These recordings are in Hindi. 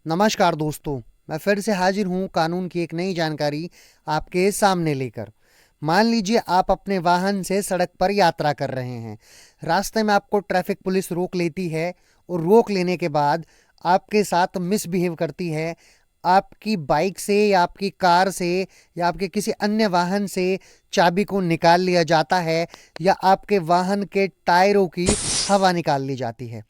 नमस्कार दोस्तों, मैं फिर से हाजिर हूँ कानून की एक नई जानकारी आपके सामने लेकर। मान लीजिए आप अपने वाहन से सड़क पर यात्रा कर रहे हैं। रास्ते में आपको ट्रैफिक पुलिस रोक लेती है और रोक लेने के बाद आपके साथ मिसबिहेव करती है। आपकी बाइक से या आपकी कार से या आपके किसी अन्य वाहन से चाबी को निकाल लिया जाता है या आपके वाहन के टायरों की हवा निकाल ली जाती है।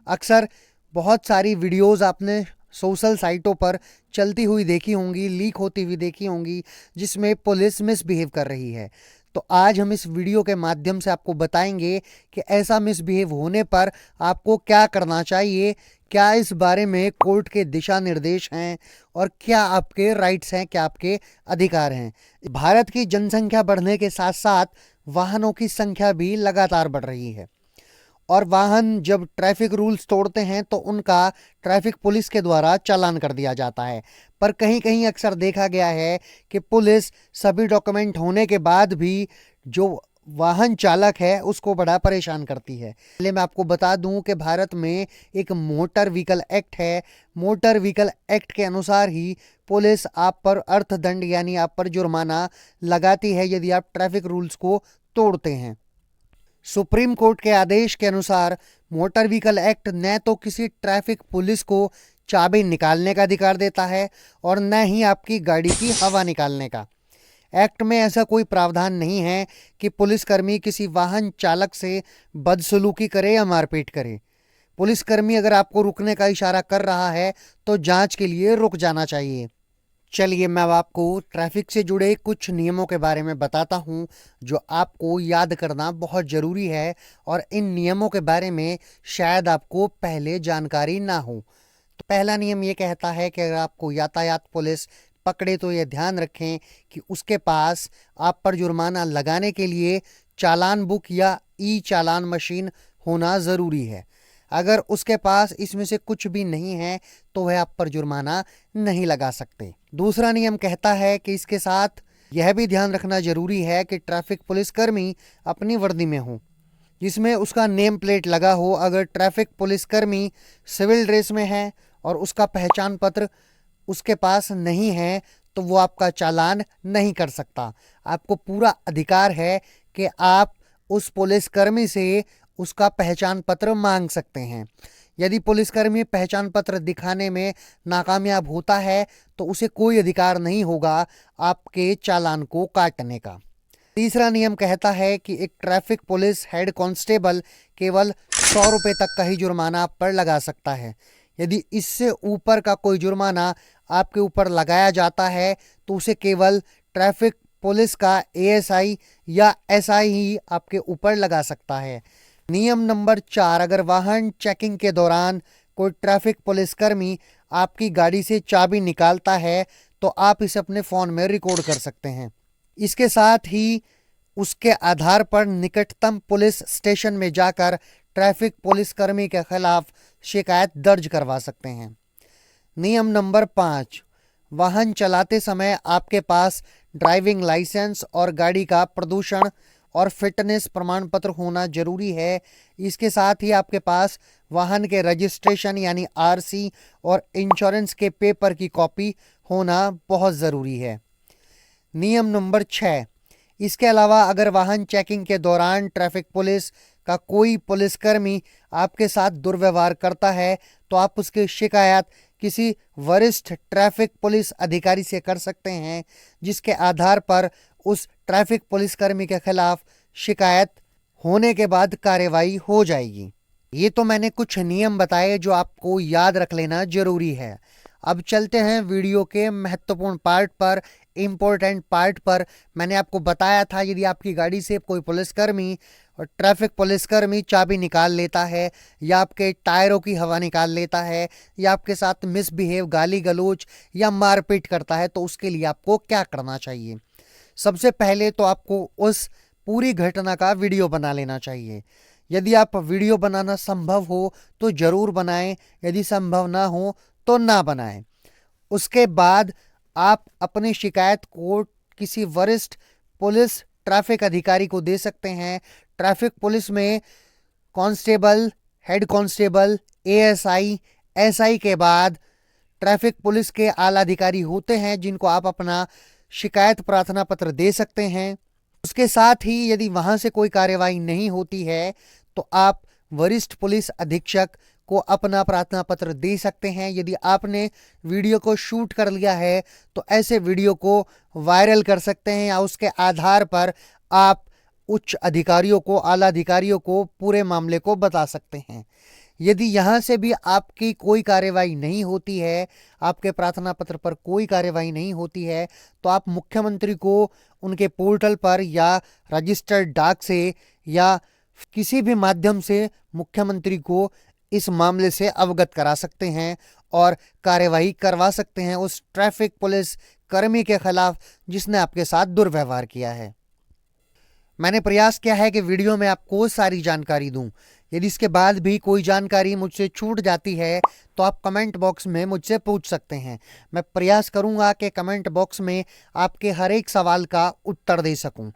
अक्सर बहुत सारी वीडियोस आपने सोशल साइटों पर चलती हुई देखी होंगी, लीक होती हुई देखी होंगी, जिसमें पुलिस मिसबिहेव कर रही है। तो आज हम इस वीडियो के माध्यम से आपको बताएंगे कि ऐसा मिसबिहेव होने पर आपको क्या करना चाहिए, क्या इस बारे में कोर्ट के दिशा निर्देश हैं और क्या आपके राइट्स हैं, क्या आपके अधिकार हैं। भारत की जनसंख्या बढ़ने के साथ साथ वाहनों की संख्या भी लगातार बढ़ रही है और वाहन जब ट्रैफिक रूल्स तोड़ते हैं तो उनका ट्रैफिक पुलिस के द्वारा चालान कर दिया जाता है। पर कहीं कहीं अक्सर देखा गया है कि पुलिस सभी डॉक्यूमेंट होने के बाद भी जो वाहन चालक है उसको बड़ा परेशान करती है। पहले मैं आपको बता दूं कि भारत में एक मोटर व्हीकल एक्ट है। मोटर व्हीकल एक्ट के अनुसार ही पुलिस आप पर अर्थदंड यानी आप पर जुर्माना लगाती है यदि आप ट्रैफिक रूल्स को तोड़ते हैं। सुप्रीम कोर्ट के आदेश के अनुसार मोटर व्हीकल एक्ट न तो किसी ट्रैफिक पुलिस को चाबी निकालने का अधिकार देता है और न ही आपकी गाड़ी की हवा निकालने का। एक्ट में ऐसा कोई प्रावधान नहीं है कि पुलिसकर्मी किसी वाहन चालक से बदसलूकी करे या मारपीट करे। पुलिसकर्मी अगर आपको रुकने का इशारा कर रहा है तो जांच के लिए रुक जाना चाहिए। चलिए मैं अब आपको ट्रैफिक से जुड़े कुछ नियमों के बारे में बताता हूं जो आपको याद करना बहुत ज़रूरी है और इन नियमों के बारे में शायद आपको पहले जानकारी ना हो। तो पहला नियम ये कहता है कि अगर आपको यातायात पुलिस पकड़े तो ये ध्यान रखें कि उसके पास आप पर जुर्माना लगाने के लिए चालान बुक या ई चालान मशीन होना ज़रूरी है। अगर उसके पास इसमें से कुछ भी नहीं है तो वह आप पर जुर्माना नहीं लगा सकते। दूसरा नियम कहता है कि इसके साथ यह भी ध्यान रखना जरूरी है कि ट्रैफिक पुलिसकर्मी अपनी वर्दी में हो जिसमें उसका नेम प्लेट लगा हो। अगर ट्रैफिक पुलिसकर्मी सिविल ड्रेस में है और उसका पहचान पत्र उसके पास नहीं है तो वो आपका चालान नहीं कर सकता। आपको पूरा अधिकार है कि आप उस पुलिसकर्मी से उसका पहचान पत्र मांग सकते हैं। यदि पुलिसकर्मी पहचान पत्र दिखाने में नाकामयाब होता है तो उसे कोई अधिकार नहीं होगा आपके चालान को काटने का। तीसरा नियम कहता है कि एक ट्रैफिक पुलिस हेड कांस्टेबल केवल 100 रुपये तक का ही जुर्माना आप पर लगा सकता है। यदि इससे ऊपर का कोई जुर्माना आपके ऊपर लगाया जाता है तो उसे केवल ट्रैफिक पुलिस का एएसआई या एसआई ही आपके ऊपर लगा सकता है। नियम नंबर 4, अगर वाहन चेकिंग के दौरान कोई ट्रैफिक पुलिसकर्मी आपकी गाड़ी से चाबी निकालता है तो आप इसे अपने फ़ोन में रिकॉर्ड कर सकते हैं। इसके साथ ही उसके आधार पर निकटतम पुलिस स्टेशन में जाकर ट्रैफिक पुलिसकर्मी के खिलाफ शिकायत दर्ज करवा सकते हैं। नियम नंबर 5, वाहन चलाते समय आपके पास ड्राइविंग लाइसेंस और गाड़ी का प्रदूषण और फिटनेस प्रमाण पत्र होना जरूरी है। इसके साथ ही आपके पास वाहन के रजिस्ट्रेशन यानी आरसी और इंश्योरेंस के पेपर की कॉपी होना बहुत ज़रूरी है। नियम नंबर 6, इसके अलावा अगर वाहन चेकिंग के दौरान ट्रैफिक पुलिस का कोई पुलिसकर्मी आपके साथ दुर्व्यवहार करता है तो आप उसकी शिकायत किसी वरिष्ठ ट्रैफिक पुलिस अधिकारी से कर सकते हैं जिसके आधार पर उस ट्रैफिक पुलिसकर्मी के खिलाफ शिकायत होने के बाद कार्रवाई हो जाएगी। ये तो मैंने कुछ नियम बताए जो आपको याद रख लेना जरूरी है। अब चलते हैं वीडियो के महत्वपूर्ण पार्ट पर, इम्पोर्टेंट पार्ट पर। मैंने आपको बताया था यदि आपकी गाड़ी से कोई पुलिसकर्मी और ट्रैफिक पुलिसकर्मी चाबी निकाल लेता है या आपके टायरों की हवा निकाल लेता है या आपके साथ मिसबिहेव, गाली गलौज या मारपीट करता है तो उसके लिए आपको क्या करना चाहिए। सबसे पहले तो आपको उस पूरी घटना का वीडियो बना लेना चाहिए। यदि आप वीडियो बनाना संभव हो तो ज़रूर बनाएं, यदि संभव ना हो तो ना बनाएं। उसके बाद आप अपनी शिकायत को किसी वरिष्ठ पुलिस ट्रैफिक अधिकारी को दे सकते हैं। ट्रैफिक पुलिस में constable, head constable, ASI, SI के बाद ट्रैफिक पुलिस के आला अधिकारी होते हैं जिनको आप अपना शिकायत प्रार्थना पत्र दे सकते हैं। उसके साथ ही यदि वहां से कोई कार्यवाही नहीं होती है तो आप वरिष्ठ पुलिस अधीक्षक को अपना प्रार्थना पत्र दे सकते हैं। यदि आपने वीडियो को शूट कर लिया है तो ऐसे वीडियो को वायरल कर सकते हैं या उसके आधार पर आप उच्च अधिकारियों को, आला अधिकारियों को पूरे मामले को बता सकते हैं। यदि यहाँ से भी आपकी कोई कार्यवाही नहीं होती है, आपके प्रार्थना पत्र पर कोई कार्यवाही नहीं होती है, तो आप मुख्यमंत्री को उनके पोर्टल पर या रजिस्टर्ड डाक से या किसी भी माध्यम से मुख्यमंत्री को इस मामले से अवगत करा सकते हैं और कार्यवाही करवा सकते हैं उस ट्रैफिक पुलिस कर्मी के खिलाफ जिसने आपके साथ दुर्व्यवहार किया है। मैंने प्रयास किया है कि वीडियो में आपको सारी जानकारी दूं। यदि इसके बाद भी कोई जानकारी मुझसे छूट जाती है तो आप कमेंट बॉक्स में मुझसे पूछ सकते हैं। मैं प्रयास करूंगा कि कमेंट बॉक्स में आपके हर एक सवाल का उत्तर दे सकूं।